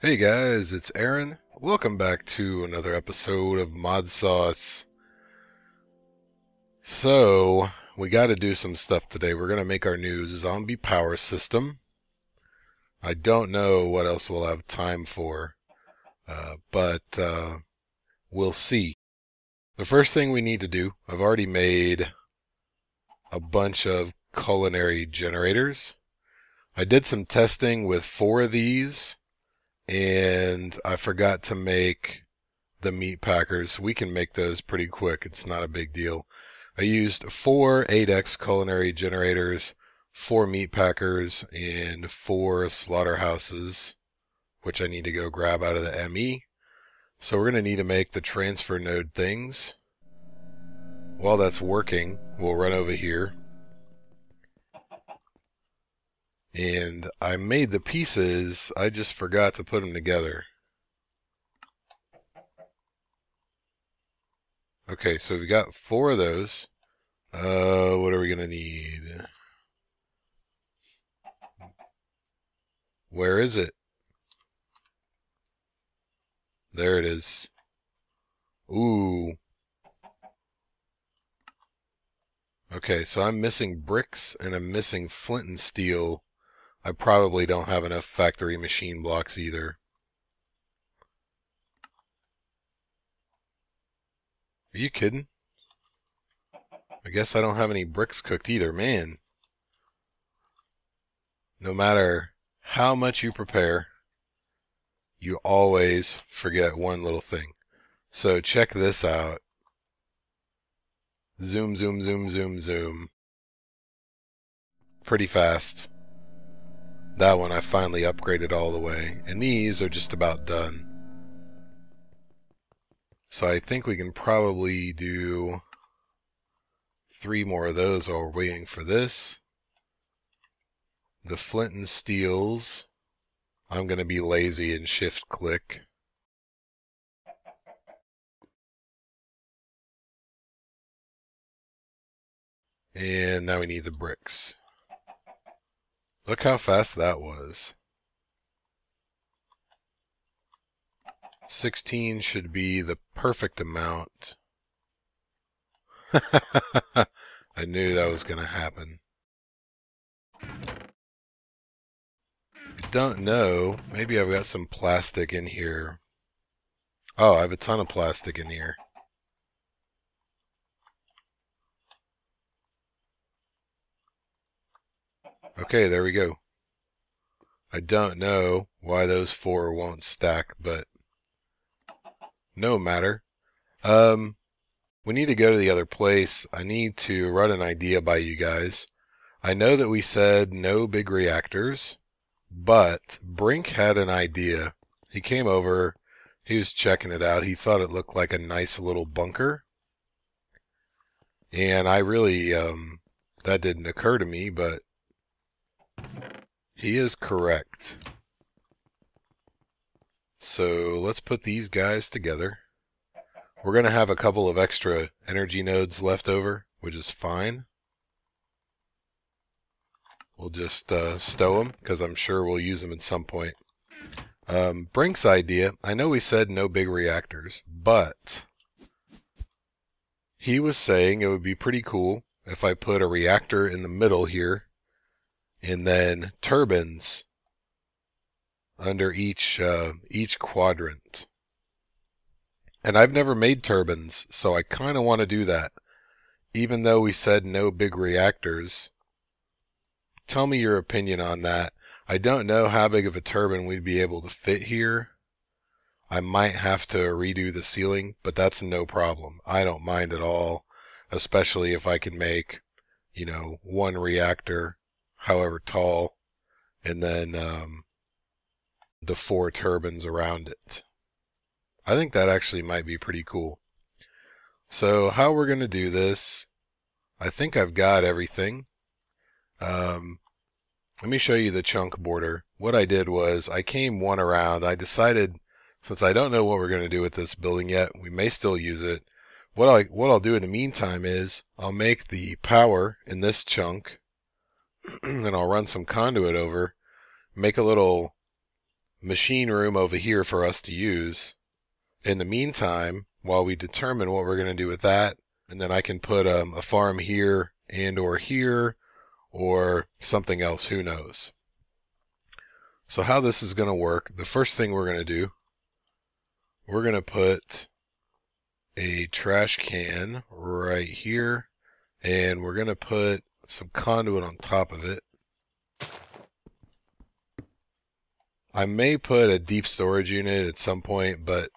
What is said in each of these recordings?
Hey guys, it's Aaron. Welcome back to another episode of ModSauce. So, we got to do some stuff today. We're going to make our new zombie power system. I don't know what else we'll have time for, but we'll see. The first thing we need to do, I've already made a bunch of culinary generators. I did some testing with 4 of these. And I forgot to make the meat packers. We can make those pretty quick. It's not a big deal. I used 4 8X culinary generators, 4 meat packers, and 4 slaughterhouses, which I need to go grab out of the ME. So we're going to need to make the transfer node things. While that's working, we'll run over here. And I made the pieces, I just forgot to put them together. Okay, so we got 4 of those. What are we gonna need? Where is it? There it is. Ooh. Okay, so I'm missing bricks and I'm missing flint and steel. I probably don't have enough factory machine blocks either. Are you kidding? I guess I don't have any bricks cooked either, man. No matter how much you prepare, you always forget one little thing. So check this out. Zoom, zoom, zoom, zoom, zoom. Pretty fast. That one I finally upgraded all the way. And these are just about done. So I think we can probably do 3 more of those while we're waiting for this. The flint and steels, I'm going to be lazy and shift click. And now we need the bricks. Look how fast that was. 16 should be the perfect amount. I knew that was going to happen. Don't know. Maybe I've got some plastic in here. Oh, I have a ton of plastic in here. Okay, there we go. I don't know why those 4 won't stack, but no matter. We need to go to the other place. I need to run an idea by you guys. I know that we said no big reactors, but Brink had an idea. He came over, he was checking it out. He thought it looked like a nice little bunker. And I really, that didn't occur to me, but he is correct. So let's put these guys together. We're going to have a couple of extra energy nodes left over, which is fine. We'll just stow them, because I'm sure we'll use them at some point. Brink's idea, I know we said no big reactors, but he was saying it would be pretty cool if I put a reactor in the middle here, and then turbines under each quadrant. And I've never made turbines, so I kind of want to do that. Even though we said no big reactors, tell me your opinion on that. I don't know how big of a turbine we'd be able to fit here. I might have to redo the ceiling, but that's no problem. I don't mind at all, especially if I can make, 1 reactor, however tall, and then the 4 turbines around it. I think that actually might be pretty cool. So how we're going to do this, I think I've got everything. Let me show you the chunk border. What I did was I came one around. I decided, since I don't know what we're going to do with this building yet, we may still use it. What I'll do in the meantime is I'll make the power in this chunk, and I'll run some conduit over, make a little machine room over here for us to use. In the meantime, while we determine what we're going to do with that, and then I can put a farm here and or here or something else, who knows. So how this is going to work, the first thing we're going to do, we're going to put a trash can right here, and we're going to put some conduit on top of it. I may put a deep storage unit at some point, but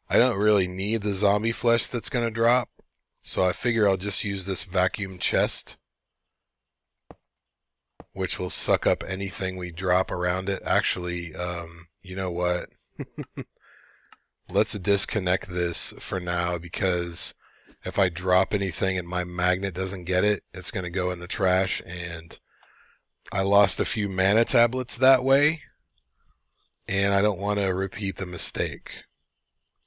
I don't really need the zombie flesh that's going to drop, so I figure I'll just use this vacuum chest, which will suck up anything we drop around it. Actually, you know what? Let's disconnect this for now, because if I drop anything and my magnet doesn't get it, it's going to go in the trash, and I lost a few mana tablets that way, and I don't want to repeat the mistake.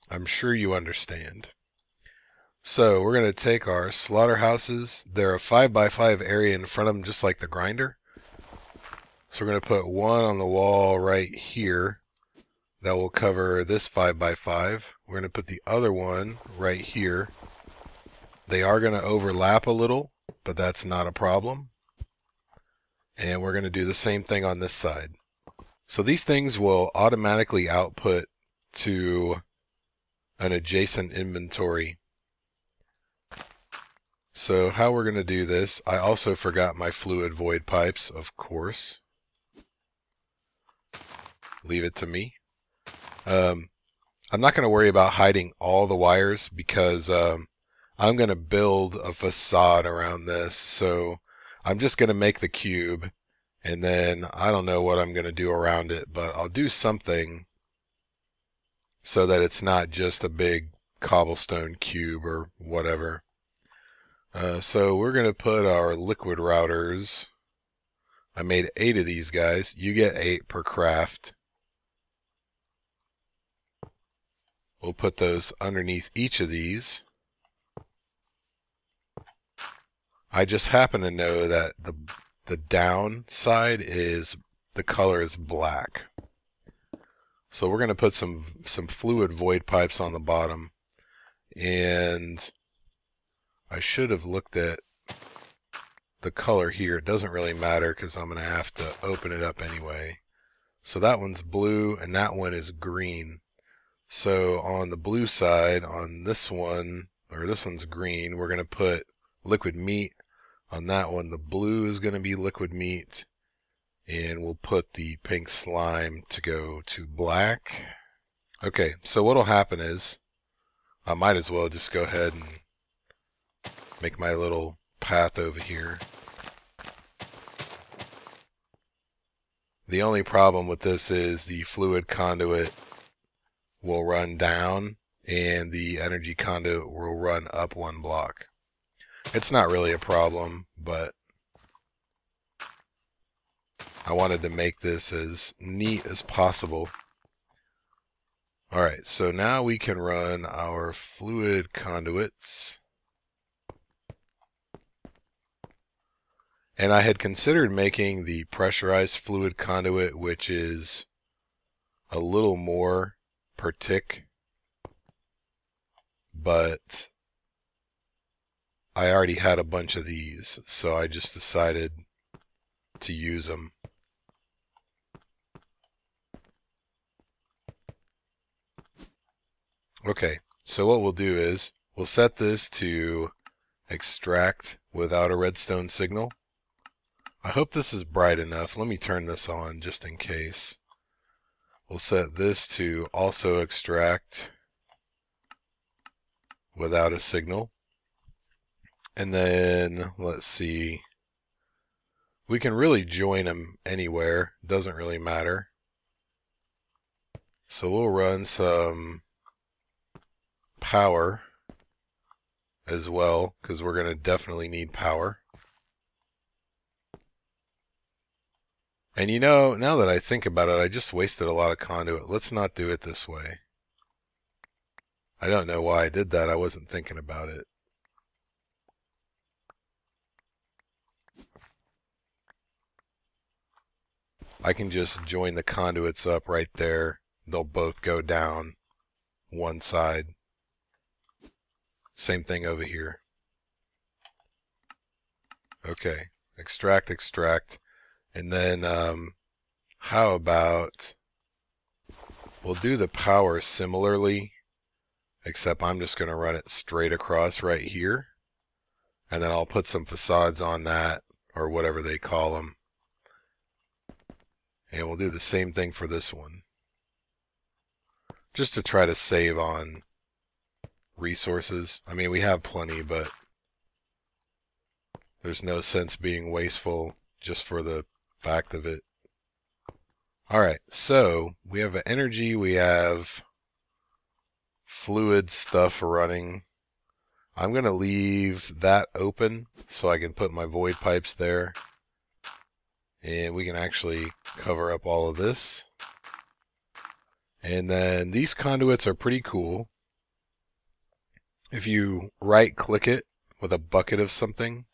I'm sure you understand. So we're going to take our slaughterhouses. They're a 5x5 area in front of them, just like the grinder. So we're going to put one on the wall right here that will cover this 5x5. We're going to put the other one right here. They are going to overlap a little, but that's not a problem. And we're going to do the same thing on this side. So these things will automatically output to an adjacent inventory. So how we're going to do this, I also forgot my fluid void pipes, of course. Leave it to me. I'm not going to worry about hiding all the wires, because I'm going to build a facade around this. So I'm just going to make the cube, and then I don't know what I'm going to do around it, but I'll do something so that it's not just a big cobblestone cube or whatever. So we're going to put our liquid routers. I made 8 of these guys. You get 8 per craft. We'll put those underneath each of these. I just happen to know that the down side is, the color is black. So we're going to put some fluid void pipes on the bottom. And I should have looked at the color here. It doesn't really matter, because I'm going to have to open it up anyway. So that one's blue and that one is green. So on the blue side, on this one, or this one's green, we're going to put liquid meat. On that one, the blue is going to be liquid meat. And we'll put the pink slime to go to black. Okay, so what'll happen is, I might as well just go ahead and make my little path over here. The only problem with this is the fluid conduit will run down and the energy conduit will run up 1 block. It's not really a problem, but I wanted to make this as neat as possible. Alright, so now we can run our fluid conduits. And I had considered making the pressurized fluid conduit, which is a little more per tick, but I already had a bunch of these, so I just decided to use them. Okay, so what we'll do is we'll set this to extract without a redstone signal. I hope this is bright enough. Let me turn this on just in case. We'll set this to also extract without a signal. And then, let's see. We can really join them anywhere. Doesn't really matter. So we'll run some power as well, because we're going to definitely need power. And you know, now that I think about it, I just wasted a lot of conduit. Let's not do it this way. I don't know why I did that. I wasn't thinking about it. I can just join the conduits up right there. They'll both go down one side. Same thing over here. Okay, extract, extract. And then how about we'll do the power similarly, except I'm just going to run it straight across right here. And then I'll put some facades on that, or whatever they call them. And we'll do the same thing for this one, just to try to save on resources. I mean, we have plenty, but there's no sense being wasteful just for the fact of it. Alright, so we have energy, we have fluid stuff running. I'm going to leave that open so I can put my void pipes there. And we can actually cover up all of this. And then these conduits are pretty cool. If you right click it with a bucket of something,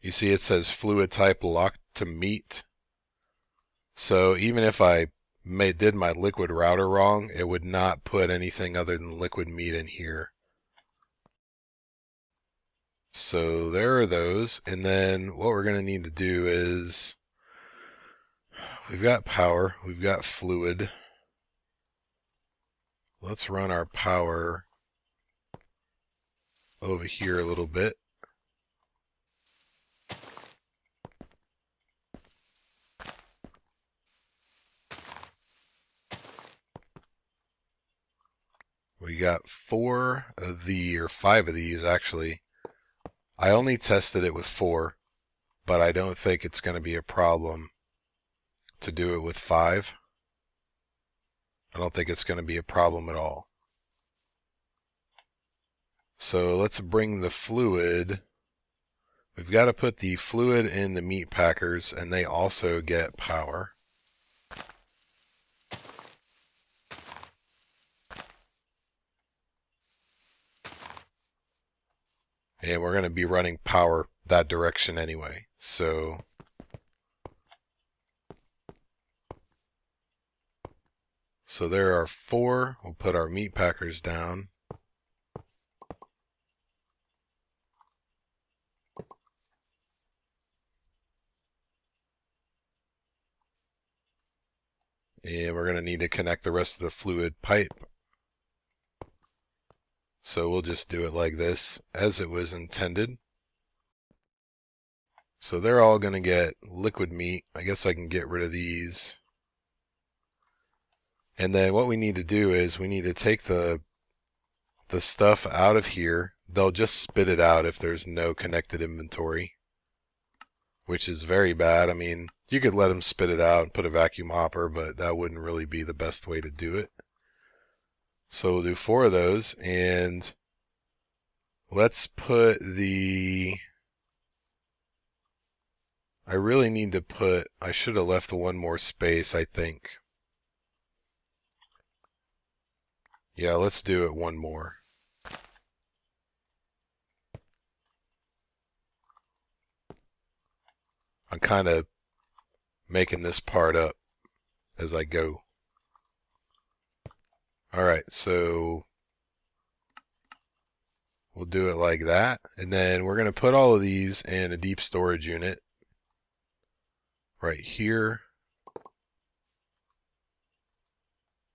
you see it says fluid type locked to meat. So even if I did my liquid router wrong, it would not put anything other than liquid meat in here. So there are those. And then what we're going to need to do is, we've got power, we've got fluid. Let's run our power over here a little bit. We got 4 of the, or 5 of these actually. I only tested it with 4, but I don't think it's going to be a problem to do it with 5. I don't think it's going to be a problem at all. So let's bring the fluid. We've got to put the fluid in the meat packers, and they also get power. And we're going to be running power that direction anyway. So there are 4. We'll put our meat packers down. And we're going to need to connect the rest of the fluid pipe. So we'll just do it like this, as it was intended. So they're all going to get liquid meat. I guess I can get rid of these. And then what we need to do is we need to take the stuff out of here. They'll just spit it out if there's no connected inventory, which is very bad. I mean, you could let them spit it out and put a vacuum hopper, but that wouldn't really be the best way to do it. So we'll do 4 of those, and let's put the... I really need to put... I should have left 1 more space, I think. Yeah, let's do it 1 more. I'm kind of making this part up as I go. Alright, so we'll do it like that. And then we're going to put all of these in a deep storage unit right here.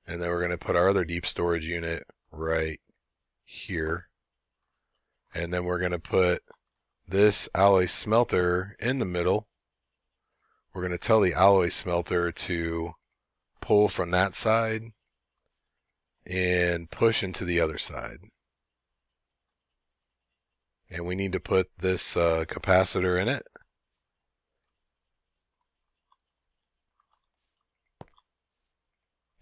And then we're going to put our other deep storage unit right here. And then we're going to put this alloy smelter in the middle. We're going to tell the alloy smelter to pull from that side and push into the other side. And we need to put this capacitor in it.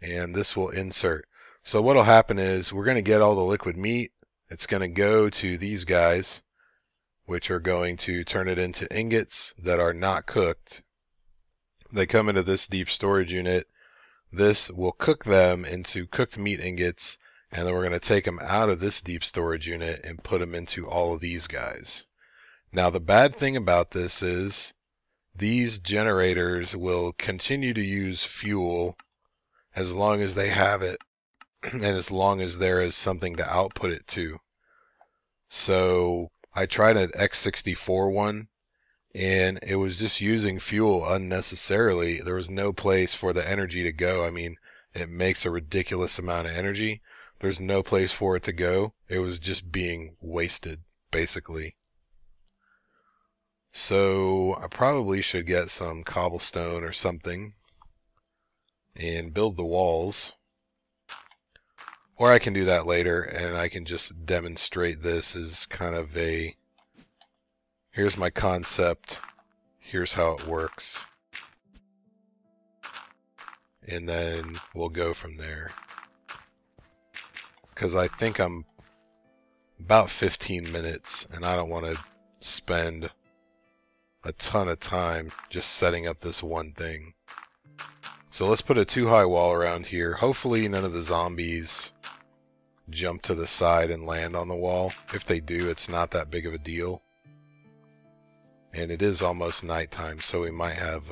And this will insert. So what will happen is we're going to get all the liquid meat. It's going to go to these guys, which are going to turn it into ingots that are not cooked. They come into this deep storage unit. This will cook them into cooked meat ingots, and then we're going to take them out of this deep storage unit and put them into all of these guys. Now the bad thing about this is these generators will continue to use fuel as long as they have it and as long as there is something to output it to. So I tried an X64 one, and it was just using fuel unnecessarily. There was no place for the energy to go. I mean, it makes a ridiculous amount of energy. There's no place for it to go. It was just being wasted, basically. So I probably should get some cobblestone or something and build the walls. Or I can do that later, and I can just demonstrate this as kind of a, here's my concept, here's how it works. And then we'll go from there. Because I think I'm about 15 minutes, and I don't want to spend a ton of time just setting up this one thing. So let's put a 2-high wall around here. Hopefully none of the zombies jump to the side and land on the wall. If they do, it's not that big of a deal. And it is almost nighttime, so we might have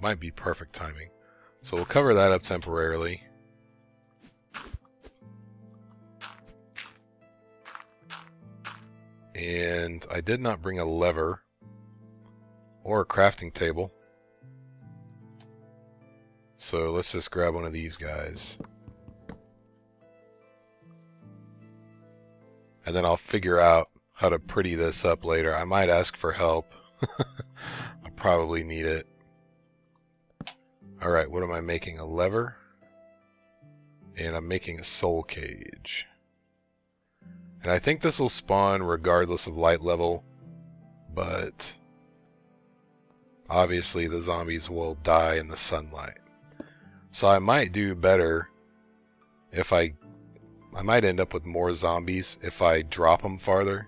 might be perfect timing. So we'll cover that up temporarily. And I did not bring a lever or a crafting table. So let's just grab one of these guys. And then I'll figure out how to pretty this up later. I might ask for help. I probably need it. Alright, what am I making? A lever? And I'm making a soul cage. And I think this will spawn regardless of light level, but obviously the zombies will die in the sunlight. So I might do better if I might end up with more zombies if I drop them farther.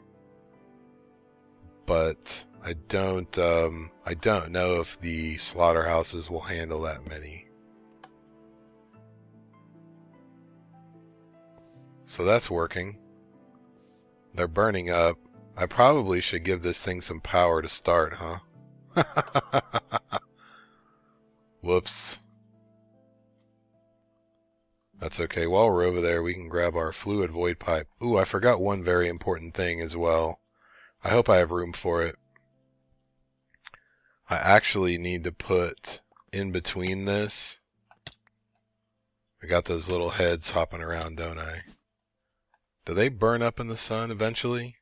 But I don't know if the slaughterhouses will handle that many. So that's working. They're burning up. I probably should give this thing some power to start, huh? Whoops. That's okay. While we're over there, we can grab our fluid void pipe. Ooh, I forgot one very important thing as well. I hope I have room for it. I actually need to put in between this. I got those little heads hopping around, don't I? Do they burn up in the sun eventually?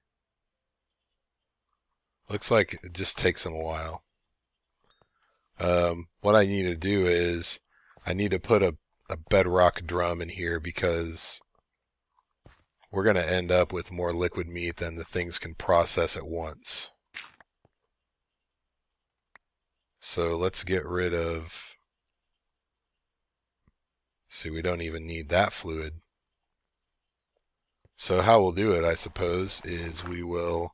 Looks like it just takes them a while. What I need to do is I need to put a bedrock drum in here because we're going to end up with more liquid meat than the things can process at once. So let's get rid of... See, we don't even need that fluid. So how we'll do it, I suppose, is we'll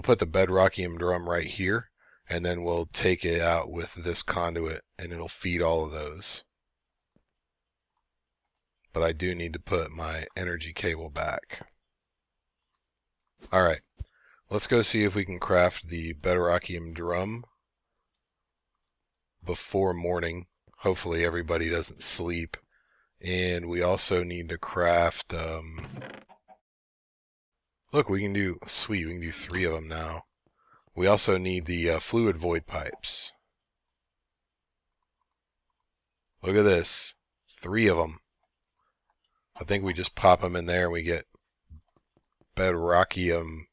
put the bedrockium drum right here, and then we'll take it out with this conduit, and it'll feed all of those. But I do need to put my energy cable back. Alright, let's go see if we can craft the bedrockium drum before morning. Hopefully everybody doesn't sleep. And we also need to craft... Look, we can do... Sweet, we can do 3 of them now. We also need the fluid void pipes. Look at this. 3 of them. I think we just pop them in there and we get bedrockium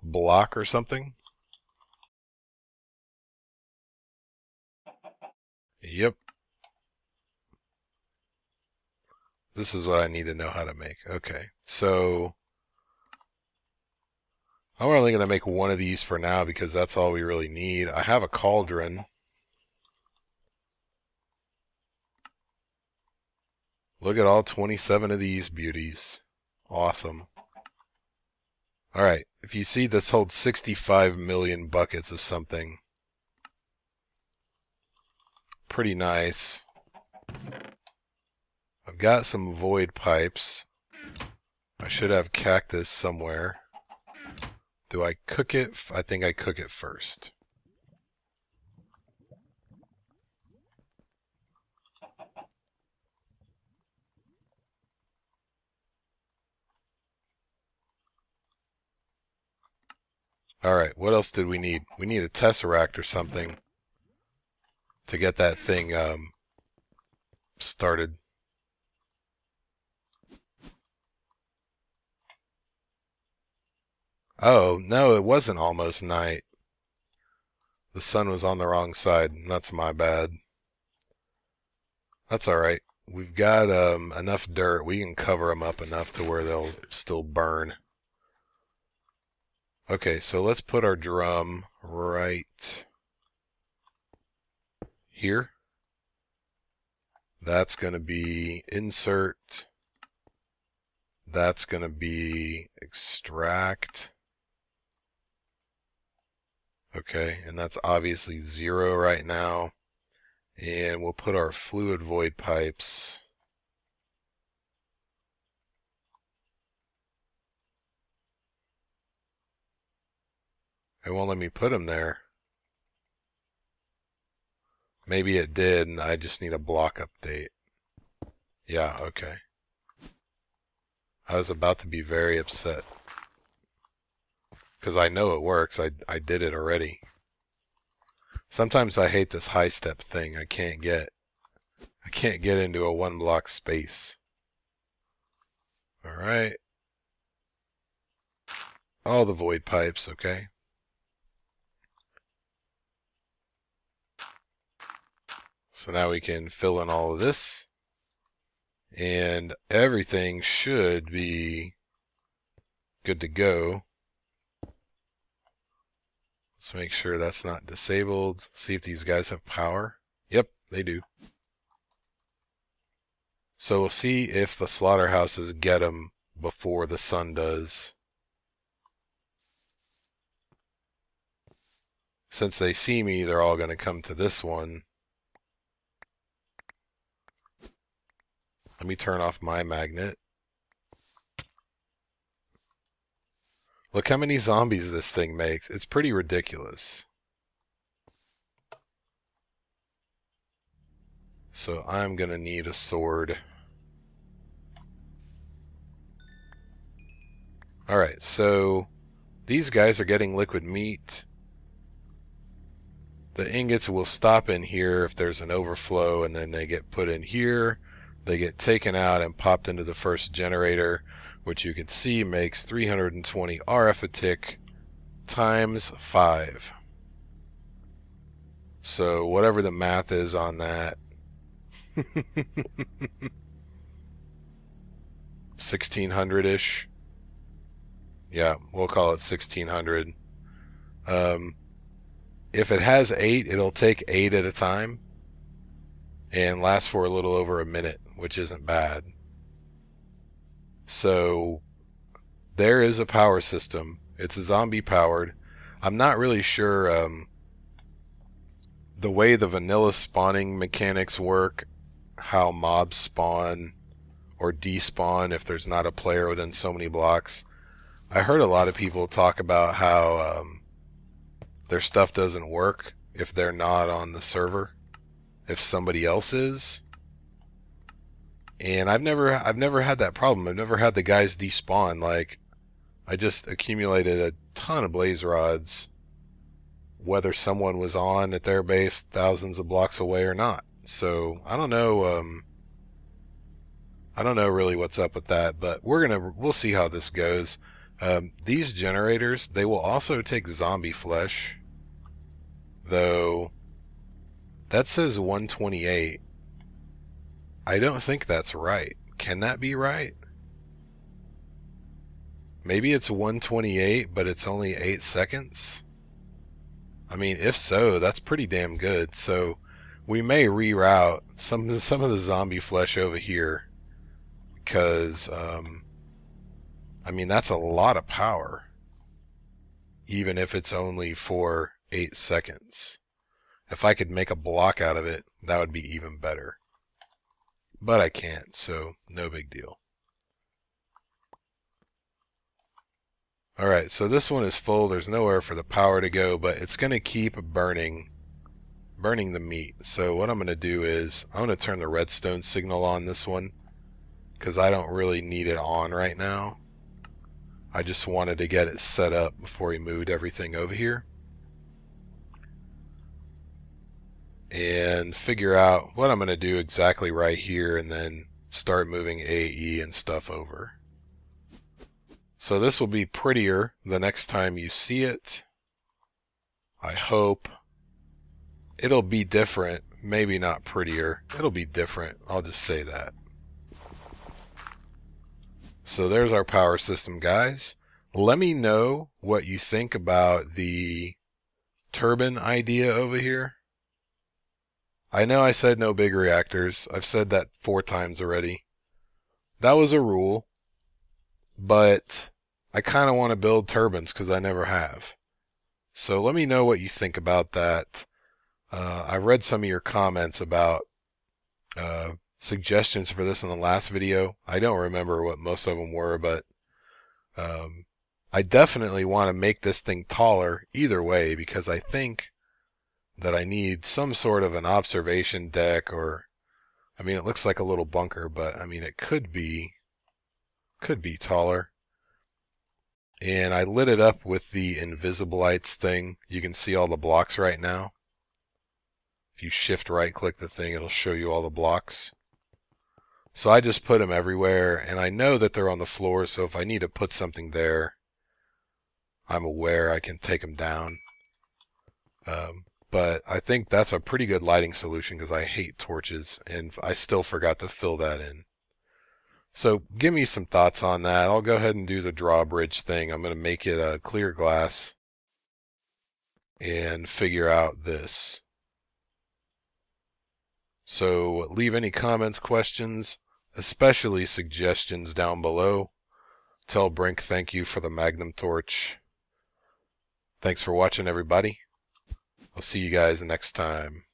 block or something. Yep. This is what I need to know how to make. Okay, so I'm only going to make one of these for now because that's all we really need. I have a cauldron. Look at all 27 of these beauties. Awesome. Alright, if you see, this holds 65 million buckets of something. Pretty nice. I've got some void pipes. I should have cactus somewhere. Do I cook it? I think I cook it first. Alright, what else did we need? We need a tesseract or something to get that thing started. Oh, no, it wasn't almost night. The sun was on the wrong side, and that's my bad. That's alright. We've got enough dirt. We can cover them up enough to where they'll still burn. Okay, so let's put our drum right here. That's going to be insert. That's going to be extract. Okay, and that's obviously 0 right now. And we'll put our fluid void pipes. It won't let me put them there. Maybe it did, and I just need a block update. Yeah, okay. I was about to be very upset. Because I know it works. I did it already. Sometimes I hate this high step thing. I can't get into a 1 block space. Alright. All the void pipes, okay. So now we can fill in all of this. And everything should be good to go. Let's make sure that's not disabled. See if these guys have power. Yep, they do. So we'll see if the slaughterhouses get them before the sun does. Since they see me, they're all going to come to this one. Let me turn off my magnet. Look how many zombies this thing makes. It's pretty ridiculous. So I'm going to need a sword. Alright, so these guys are getting liquid meat. The ingots will stop in here if there's an overflow, and then they get put in here. They get taken out and popped into the first generator, which you can see makes 320 RF a tick times 5. So whatever the math is on that, 1600-ish. Yeah, we'll call it 1600. If it has 8, it'll take 8 at a time and last for a little over a minute, which isn't bad. So there is a power system. It's a zombie powered. I'm not really sure the way the vanilla spawning mechanics work, how mobs spawn or despawn if there's not a player within so many blocks. I heard a lot of people talk about how their stuff doesn't work if they're not on the server, if somebody else is. And I've never had that problem. I've never had the guys despawn. Like, I just accumulated a ton of blaze rods, whether someone was on at their base thousands of blocks away or not. So I don't know. I don't know really what's up with that, but we'll see how this goes. These generators, they will also take zombie flesh, though that says 128. I don't think that's right. Can that be right? Maybe it's 128, but it's only 8 seconds? I mean, if so, that's pretty damn good. So we may reroute some of the zombie flesh over here, because I mean, that's a lot of power, even if it's only for 8 seconds. If I could make a block out of it, that would be even better. But I can't, so no big deal. Alright, so this one is full. There's nowhere for the power to go, but it's going to keep burning the meat. So what I'm going to do is I'm going to turn the redstone signal on this one, because I don't really need it on right now. I just wanted to get it set up before we moved everything over here. And figure out what I'm going to do exactly right here, and then start moving AE and stuff over. So this will be prettier the next time you see it. I hope. It'll be different. Maybe not prettier. It'll be different. I'll just say that. So there's our power system, guys. Let me know what you think about the turbine idea over here. I know I said no big reactors. I've said that 4 times already. That was a rule. But I kind of want to build turbines because I never have. So let me know what you think about that. I read some of your comments about suggestions for this in the last video. I don't remember what most of them were, but I definitely want to make this thing taller either way, because I think that I need some sort of an observation deck, or, I mean, it looks like a little bunker, but I mean, it could be taller. And I lit it up with the invisible lights thing. You can see all the blocks right now. If you shift right click the thing, it'll show you all the blocks. So I just put them everywhere, and I know that they're on the floor, so if I need to put something there, I'm aware I can take them down. But I think that's a pretty good lighting solution because I hate torches, and I still forgot to fill that in. So give me some thoughts on that. I'll go ahead and do the drawbridge thing. I'm going to make it a clear glass and figure out this. So leave any comments, questions, especially suggestions down below. Tell Brink thank you for the Magnum torch. Thanks for watching, everybody. I'll see you guys next time.